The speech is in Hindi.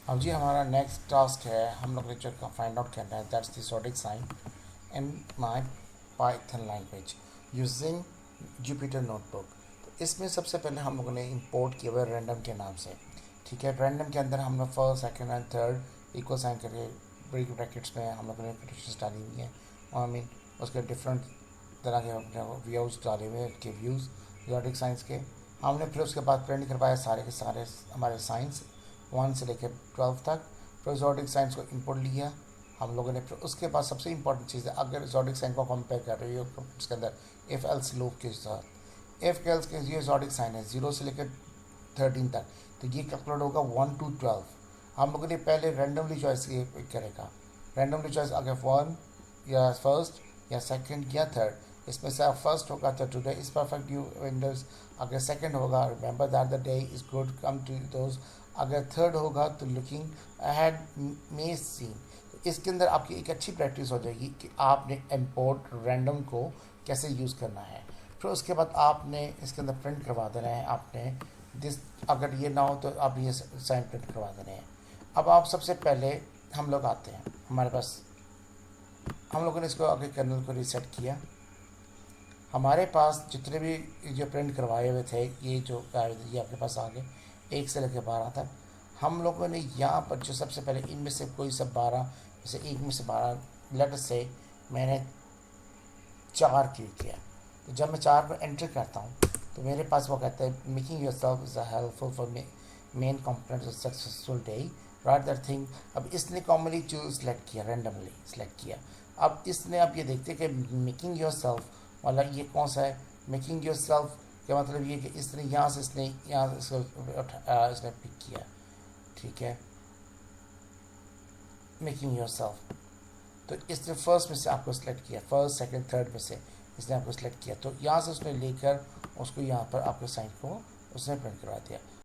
अब जी हमारा नेक्स्ट टास्क है, हम लोग ने जो फाइंड आउट करना है that's the zodiac sign in my Python language using Jupyter notebook. तो इसमें सबसे पहले हम लोगों ने इंपोर्ट किया हुआ रैंडम के नाम से। ठीक है, रैंडम के अंदर हम लोग first second and third equal sign करके ब्रेक ब्रैकेट्स में हम लोगों ने कंडीशंस डाली हुई हैं। आई मीन उसके डिफरेंट तरह के व्यूज़ डाले हुए हैं, के व्यूज़ zodiac साइंस के। हमने फिर उसके बाद प्रिंट करवाया सारे के सारे हमारे साइंस 1 से लेकर 12 तक। फिर zodiac साइंस को इनपुट लिया हम लोगों ने। फिर उसके बाद सबसे इंपॉर्टेंट चीज़ है, अगर zodiac साइन को कंपेयर कर रहे हो उसके अंदर इफ़ एल्स लूप के साथ, इफ़ एल्स के ये zodiac साइन है 0 से लेकर 13 तक, तो ये कैलकुलेट होगा 1 to 12। हम लोगों ने पहले रैंडमली चॉइस करेगा, रैंडमली चॉइस अगर 1 या फर्स्ट या सेकंड या थर्ड, इसमें से फर्स्ट होगा तो today is perfect you windows, अगर सेकंड होगा remember that the day is good come to those, अगर थर्ड होगा तो लुकिंग अहेड मे सीन। तो इसके अंदर आपकी एक अच्छी प्रैक्टिस हो जाएगी कि आपने इम्पोर्ट रैंडम को कैसे यूज़ करना है। फिर उसके बाद आपने इसके अंदर प्रिंट करवा देना है आपने दिस, अगर ये ना हो तो आप ये साइन प्रिंट करवा देने हैं। अब आप सबसे पहले हम लोग आते हैं हमारे पास, हम लोगों ने इसको आगे कर्नल को रीसेट किया। हमारे पास जितने भी जो प्रिंट करवाए हुए थे ये जो ये आपके पास आ गए 1 से लेकर 12 तक। हम लोगों ने यहाँ पर जो सबसे पहले इनमें से कोई सब 12 जैसे एक में से 12 लेटर से मैंने 4 क्लिक किया। तो जब मैं 4 को एंटर करता हूँ तो मेरे पास वो कहता है making your self is helpful for main component of successful day right that thing. अब इसने कॉमनली जो सिलेक्ट किया, रैंडमली सिलेक्ट किया। अब इसने आप ये देखते हैं कि मेकिंग योर सेल्फ वाला ये कौन सा है, मेकिंग योर सेल्फ का मतलब ये कि इसने यहाँ से इसने यहाँ से इसने पिक किया। ठीक है, मेकिंग योर सेल्फ, तो इसने फर्स्ट में से आपको सिलेक्ट किया, फर्स्ट सेकंड थर्ड में से इसने आपको सिलेक्ट किया। तो यहाँ से उसने लेकर उसको यहाँ पर आपके साइन को उसने प्रिंट करवा दिया।